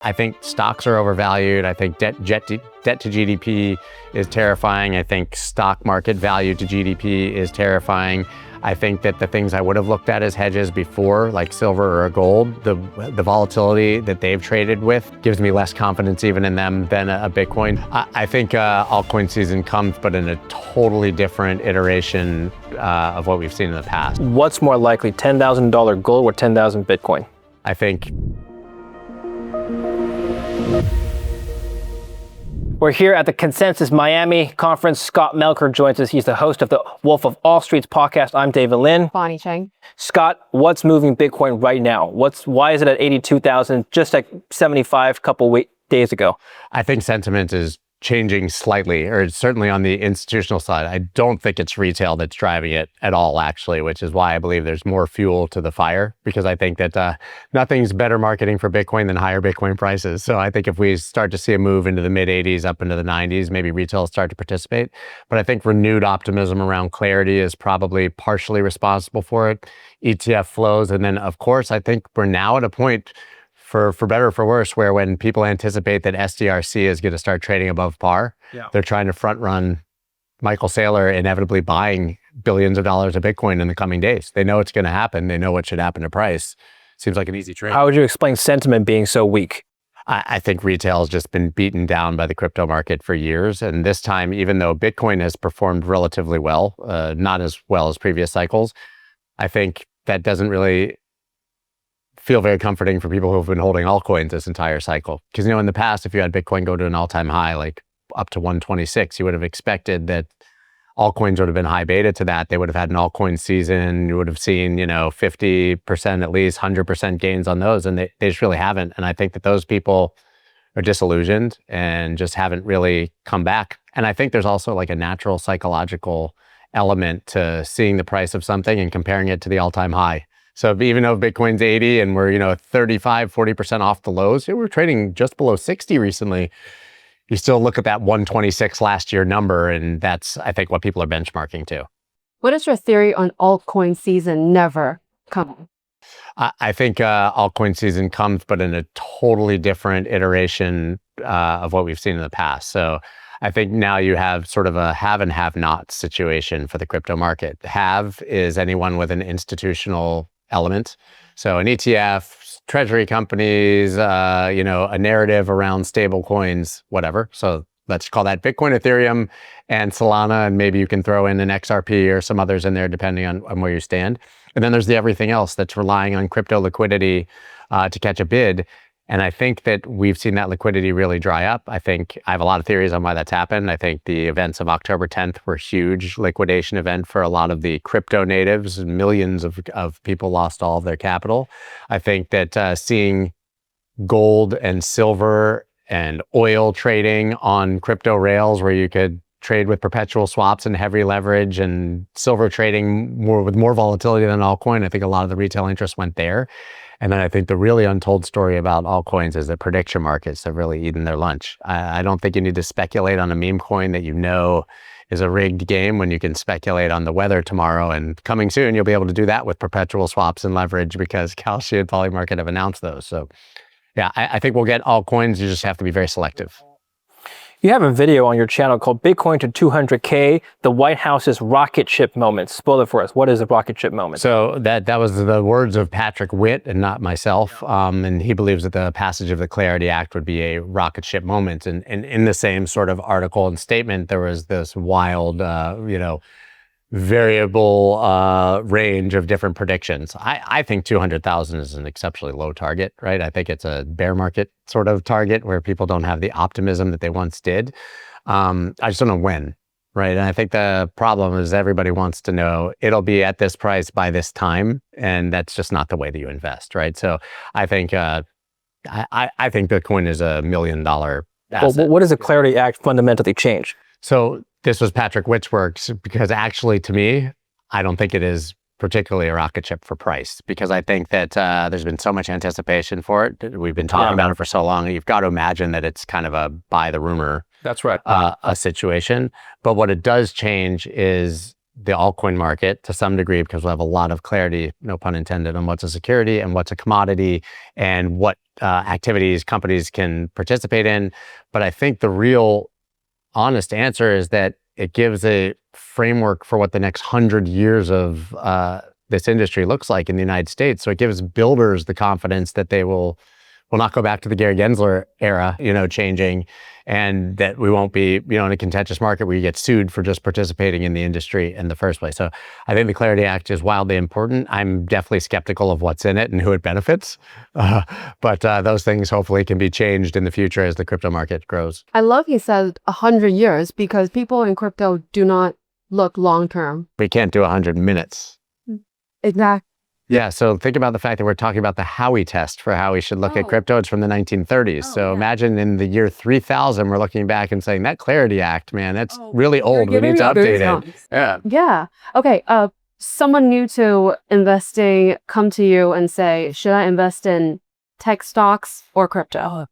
I think stocks are overvalued. I think debt to GDP is terrifying. I think stock market value to GDP is terrifying. I think that the things I would have looked at as hedges before, like silver or gold, the volatility that they've traded with gives me less confidence even in them than a Bitcoin. I think altcoin season comes, but in a totally different iteration of what we've seen in the past. What's more likely, $10,000 gold or 10,000 Bitcoin? I think we're here at the Consensus Miami conference. Scott Melker joins us. He's the host of the Wolf of All Streets podcast. I'm David Lin. Bonnie Cheng. Scott, what's moving Bitcoin right now? Why is it at 82,000, just like 75 a couple days ago? I think sentiment is changing slightly, or certainly on the institutional side. I don't think it's retail that's driving it at all, actually, which is why I believe there's more fuel to the fire, because I think that nothing's better marketing for Bitcoin than higher Bitcoin prices. So I think if we start to see a move into the mid 80s, up into the 90s, maybe retail will start to participate. But I think renewed optimism around clarity is probably partially responsible for it. ETF flows. And then, of course, I think we're now at a point, for better or for worse, where when people anticipate that SDRC is going to start trading above par, they're trying to front run Michael Saylor inevitably buying billions of dollars of Bitcoin in the coming days. They know it's going to happen. They know what should happen to price. Seems like an easy trade. How would you explain sentiment being so weak? I think retail has just been beaten down by the crypto market for years. And this time, even though Bitcoin has performed relatively well, not as well as previous cycles, I think that doesn't really feel very comforting for people who have been holding altcoins this entire cycle. Because, in the past, if you had Bitcoin go to an all-time high, like up to 126, you would have expected that altcoins would have been high beta to that. They would have had an altcoin season. You would have seen, 50% at least, 100% gains on those. And they just really haven't. And I think that those people are disillusioned and just haven't really come back. And I think there's also like a natural psychological element to seeing the price of something and comparing it to the all-time high. So even though Bitcoin's 80 and we're, 35, 40% off the lows, we're trading just below 60 recently. You still look at that 126 last year number, and that's, I think, what people are benchmarking to. What is your theory on altcoin season never coming? I think altcoin season comes, but in a totally different iteration of what we've seen in the past. So I think now you have sort of a have and have not situation for the crypto market. Have is anyone with an institutional element. So an ETF, treasury companies, a narrative around stable coins, whatever. So let's call that Bitcoin, Ethereum, and Solana, and maybe you can throw in an XRP or some others in there depending on where you stand. And then there's the everything else that's relying on crypto liquidity to catch a bid. And I think that we've seen that liquidity really dry up. I have a lot of theories on why that's happened. I think the events of October 10th were a huge liquidation event for a lot of the crypto natives. Millions of people lost all of their capital. I think that seeing gold and silver and oil trading on crypto rails where you could trade with perpetual swaps and heavy leverage, and silver trading with more volatility than altcoin, I think a lot of the retail interest went there. And then I think the really untold story about altcoins is that prediction markets have really eaten their lunch. I don't think you need to speculate on a meme coin that is a rigged game when you can speculate on the weather tomorrow. And coming soon, you'll be able to do that with perpetual swaps and leverage because Kalshi and Polymarket have announced those. So yeah, I think we'll get altcoins. You just have to be very selective. You have a video on your channel called Bitcoin to 200K, the White House's Rocketship moment. Spoil it for us. What is a Rocketship moment? So that was the words of Patrick Witt and not myself. And he believes that the passage of the Clarity Act would be a rocketship moment. And in the same sort of article and statement, there was this wild, variable range of different predictions. I think 200,000 is an exceptionally low target, right? I think it's a bear market sort of target where people don't have the optimism that they once did. I just don't know when, right? And I think the problem is everybody wants to know it'll be at this price by this time, and that's just not the way that you invest, right? So I think I think Bitcoin is $1 million asset. Well, what does the Clarity Act fundamentally change? So this was Patrick Witt's works, because actually, to me, I don't think it is particularly a rocket ship for price, because I think that there's been so much anticipation for it. We've been talking about it for so long. You've got to imagine that it's kind of a buy the rumor That's right. a situation. But what it does change is the altcoin market to some degree, because we'll have a lot of clarity, no pun intended, on what's a security and what's a commodity and what activities companies can participate in. But I think the real honest answer is that it gives a framework for what the next 100 years of this industry looks like in the United States. So it gives builders the confidence that they will not go back to the Gary Gensler era, changing, and that we won't be, in a contentious market where you get sued for just participating in the industry in the first place. So I think the Clarity Act is wildly important. I'm definitely skeptical of what's in it and who it benefits. But those things hopefully can be changed in the future as the crypto market grows. I love you said 100 years because people in crypto do not look long term. We can't do 100 minutes. Exactly. Yeah, so think about the fact that we're talking about the Howey test for how we should look at crypto. It's from the 1930s. So imagine in the year 3000, we're looking back and saying that Clarity Act, man, that's really old. We need to update it. Yeah. Yeah. Okay. Someone new to investing come to you and say, should I invest in tech stocks or crypto?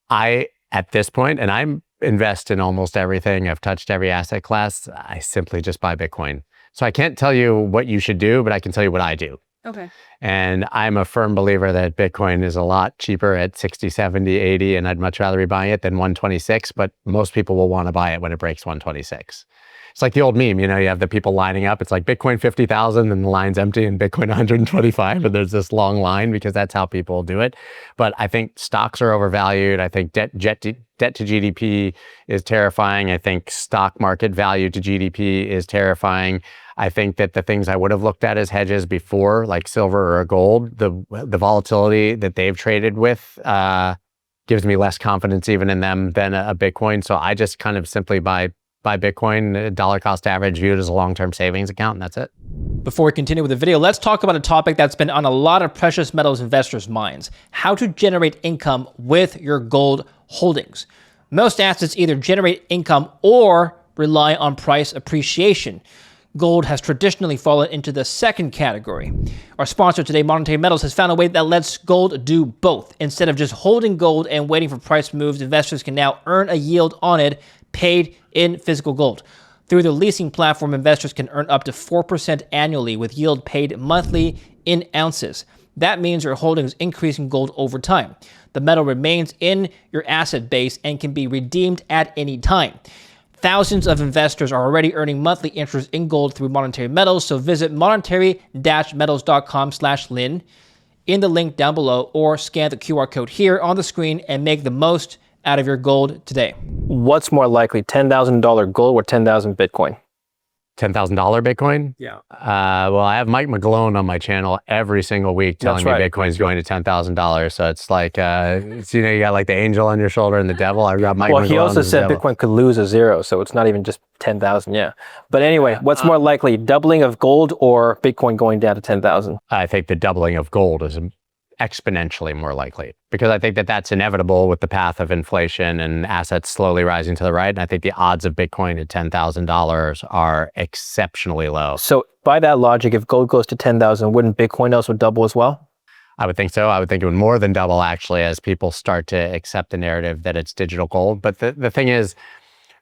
At this point, and I invest in almost everything. I've touched every asset class. I simply just buy Bitcoin. So I can't tell you what you should do, but I can tell you what I do. Okay. And I'm a firm believer that Bitcoin is a lot cheaper at 60, 70, 80, and I'd much rather be buying it than 126, but most people will want to buy it when it breaks 126. It's like the old meme, you have the people lining up. It's like Bitcoin 50,000 and the line's empty, and Bitcoin 125, and there's this long line because that's how people do it. But I think stocks are overvalued. I think debt to GDP is terrifying. I think stock market value to GDP is terrifying. I think that the things I would have looked at as hedges before, like silver or gold, the volatility that they've traded with gives me less confidence even in them than a Bitcoin. So I just kind of simply buy Bitcoin, dollar cost average, viewed as a long-term savings account, and that's it. Before we continue with the video, let's talk about a topic that's been on a lot of precious metals investors' minds: how to generate income with your gold holdings. Most assets either generate income or rely on price appreciation. Gold has traditionally fallen into the second category. Our sponsor today, Monetary Metals, has found a way that lets gold do both. Instead of just holding gold and waiting for price moves, investors can now earn a yield on it, paid in physical gold. Through the leasing platform, investors can earn up to 4% annually with yield paid monthly in ounces. That means your holdings increase in gold over time. The metal remains in your asset base and can be redeemed at any time. Thousands of investors are already earning monthly interest in gold through Monetary Metals, so visit monetary-metals.com/Lin in the link down below, or scan the QR code here on the screen and make the most out of your gold today. What's more likely, $10,000 gold or 10,000 Bitcoin? $10,000 Bitcoin? Yeah. Well, I have Mike McGlone on my channel every single week telling me Bitcoin's going to $10,000. So it's like, you got like the angel on your shoulder and the devil. I got Mike McGlone. Well, he also said Bitcoin could lose a zero, so it's not even just 10,000. Yeah. But anyway, what's more likely, doubling of gold or Bitcoin going down to 10,000? I think the doubling of gold is exponentially more likely, because I think that that's inevitable with the path of inflation and assets slowly rising to the right. And I think the odds of Bitcoin at $10,000 are exceptionally low. So by that logic, if gold goes to 10,000, wouldn't Bitcoin also double as well? I would think so. I would think it would more than double, actually, as people start to accept the narrative that it's digital gold. But the thing is,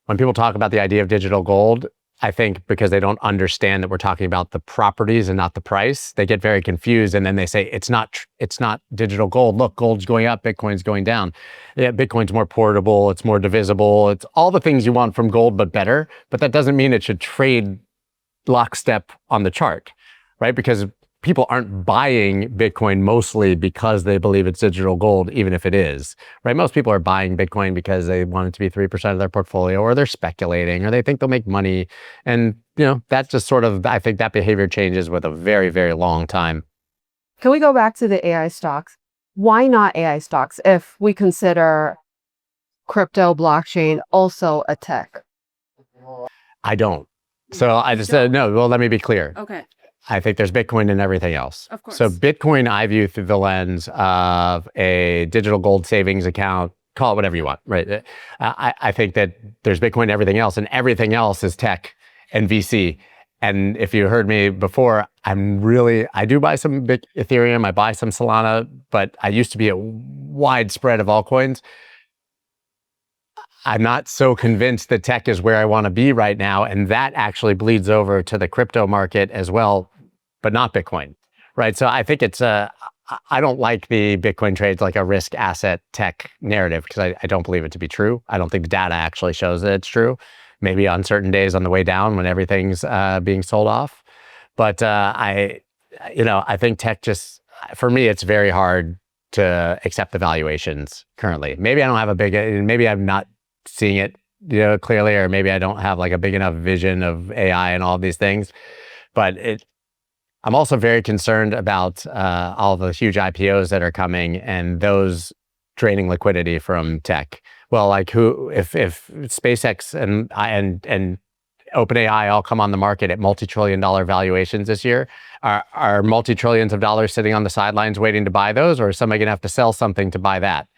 when people talk about the idea of digital gold, I think because they don't understand that we're talking about the properties and not the price, they get very confused, and then they say it's not digital gold. Look, gold's going up, Bitcoin's going down. Yeah, Bitcoin's more portable, it's more divisible, it's all the things you want from gold but better. But that doesn't mean it should trade lockstep on the chart, right? Because people aren't buying Bitcoin mostly because they believe it's digital gold, even if it is, right? Most people are buying Bitcoin because they want it to be 3% of their portfolio, or they're speculating, or they think they'll make money. And, that's just sort of, I think that behavior changes with a very, very long time. Can we go back to the AI stocks? Why not AI stocks if we consider crypto, blockchain also a tech? I don't. So I just said, no, well, let me be clear. Okay. I think there's Bitcoin and everything else. Of course. So Bitcoin, I view through the lens of a digital gold savings account. Call it whatever you want, right? I think that there's Bitcoin and everything else is tech and VC. And if you heard me before, I do buy some Ethereum, I buy some Solana, but I used to be a wide spread of altcoins. I'm not so convinced that tech is where I want to be right now. And that actually bleeds over to the crypto market as well, but not Bitcoin, right? So I think I don't like the Bitcoin trades like a risk asset tech narrative because I don't believe it to be true. I don't think the data actually shows that it's true. Maybe on certain days on the way down when everything's being sold off. But I think tech just, for me, it's very hard to accept the valuations currently. Maybe I don't have maybe I'm not seeing it, clearly, or maybe I don't have like a big enough vision of AI and all these things. But I'm also very concerned about all the huge IPOs that are coming and those draining liquidity from tech. Well, like if SpaceX and OpenAI all come on the market at multi-trillion-dollar valuations this year, are multi-trillions of dollars sitting on the sidelines waiting to buy those, or is somebody going to have to sell something to buy that?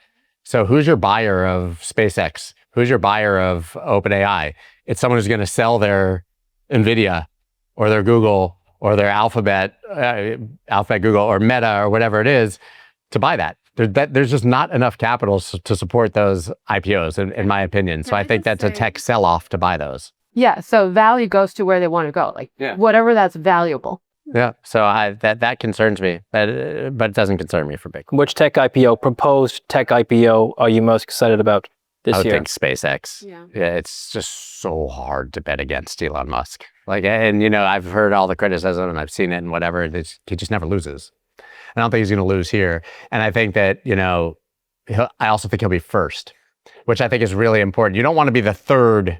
So who's your buyer of SpaceX? Who's your buyer of OpenAI? It's someone who's going to sell their NVIDIA or their Google or their Alphabet, Google, or Meta, or whatever it is, to buy that. There's just not enough capital to support those IPOs, in my opinion. So I think that's a tech sell-off to buy those. Yeah, so value goes to where they want to go, like whatever that's valuable. Yeah, so that concerns me, but it doesn't concern me for Bitcoin. Which proposed tech IPO are you most excited about this year? I would think SpaceX. Yeah, it's just so hard to bet against Elon Musk. I've heard all the criticism and I've seen it and whatever. He just never loses. I don't think he's going to lose here. And I think that, I also think he'll be first, which I think is really important. You don't want to be the third $1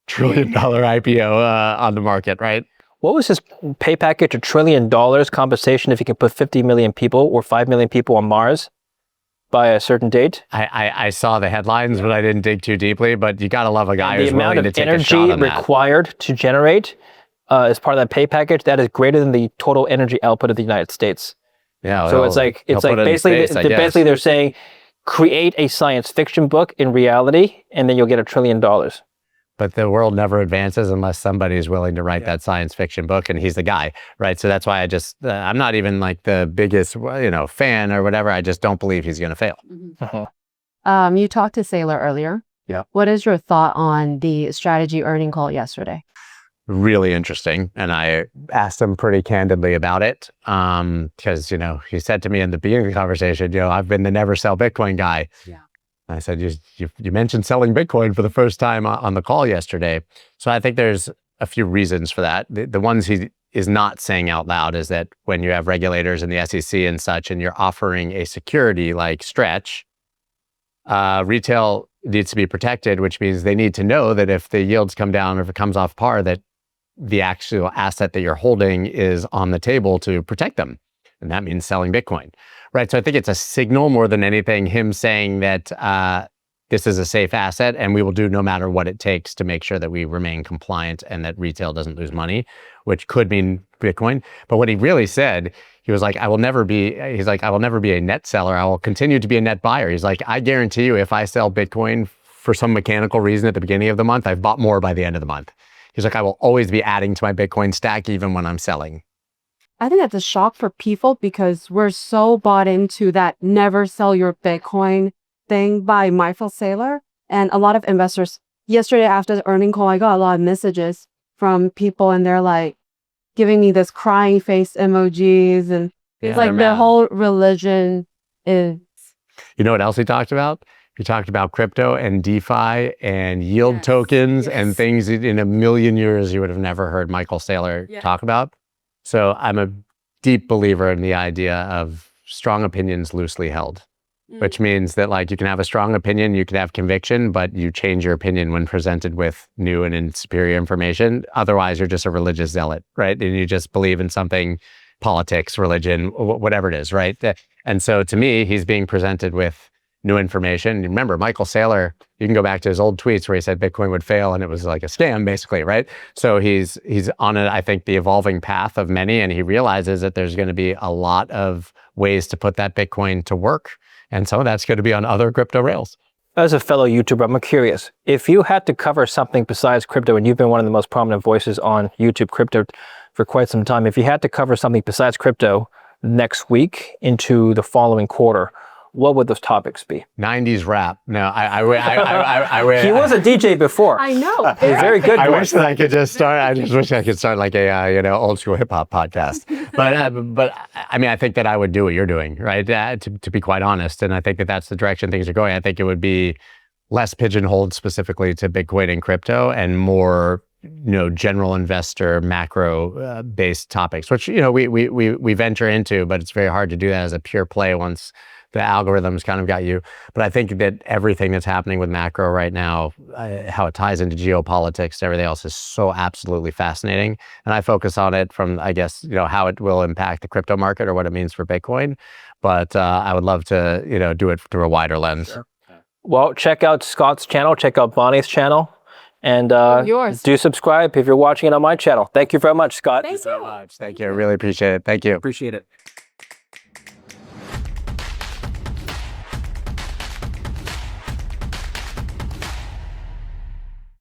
trillion IPO on the market, right? What was his pay package? $1 trillion compensation if he can put 50 million people or 5 million people on Mars by a certain date? I saw the headlines, but I didn't dig too deeply. But you got to love a guy who's willing to take a shot on that. The amount of energy required to generate as part of that pay package, that is greater than the total energy output of the United States. Yeah. So it's like basically they're saying create a science fiction book in reality, and then you'll get $1 trillion. But the world never advances unless somebody is willing to write that science fiction book, and he's the guy, right? So that's why I'm not even like the biggest, fan or whatever. I just don't believe he's going to fail. Mm-hmm. You talked to Saylor earlier. Yeah. What is your thought on the strategy earning call yesterday? Really interesting. And I asked him pretty candidly about it. Because, he said to me in the beginning of the conversation, I've been the never sell Bitcoin guy. Yeah. I said, you mentioned selling Bitcoin for the first time on the call yesterday. So I think there's a few reasons for that. The ones he is not saying out loud is that when you have regulators in the SEC and such, and you're offering a security like Stretch, retail needs to be protected, which means they need to know that if the yields come down or if it comes off par, that the actual asset that you're holding is on the table to protect them. And that means selling Bitcoin, right? So I think it's a signal more than anything, him saying that this is a safe asset and we will do no matter what it takes to make sure that we remain compliant and that retail doesn't lose money, which could mean Bitcoin. But what he really said, he was like, I will never be a net seller. I will continue to be a net buyer. He's like, I guarantee you, if I sell Bitcoin for some mechanical reason at the beginning of the month, I've bought more by the end of the month. He's like, I will always be adding to my Bitcoin stack, even when I'm selling. I think that's a shock for people because we're so bought into that never sell your Bitcoin thing by Michael Saylor. And a lot of investors, yesterday after the earning call, I got a lot of messages from people and they're like giving me this crying face emojis. And it's like the whole religion is. You know what else he talked about? He talked about crypto and DeFi and yield tokens and things in a million years you would have never heard Michael Saylor talk about. So I'm a deep believer in the idea of strong opinions loosely held, which means that like you can have a strong opinion, you can have conviction, but you change your opinion when presented with new and superior information. Otherwise, you're just a religious zealot, right? And you just believe in something, politics, religion, whatever it is, right? And so to me, he's being presented with new information. Remember, Michael Saylor, you can go back to his old tweets where he said Bitcoin would fail and it was like a scam, basically, right? So he's on I think, the evolving path of many, and he realizes that there's going to be a lot of ways to put that Bitcoin to work. And some of that's going to be on other crypto rails. As a fellow YouTuber, I'm curious, if you had to cover something besides crypto, and you've been one of the most prominent voices on YouTube crypto for quite some time, if you had to cover something besides crypto next week into the following quarter, what would those topics be? 90s rap. No, I He was a DJ before. I know. He's very good. I boy. wish that I could just start. I just wish I could start like a old school hip hop podcast. But I mean, I think that I would do what you're doing, right? To be quite honest, and I think that that's the direction things are going. I think it would be less pigeonholed specifically to Bitcoin and crypto, and more general investor macro based topics, which we venture into, but it's very hard to do that as a pure play once the algorithms kind of got you. But I think that everything that's happening with macro right now, how it ties into geopolitics and everything else is so absolutely fascinating. And I focus on it from, I guess, how it will impact the crypto market or what it means for Bitcoin. But I would love to, do it through a wider lens. Sure. Well, check out Scott's channel, check out Bonnie's channel, and yours. do subscribe if you're watching it on my channel. Thank you very much, Scott. Thank you so much. Thank you. I really appreciate it. Thank you. Appreciate it.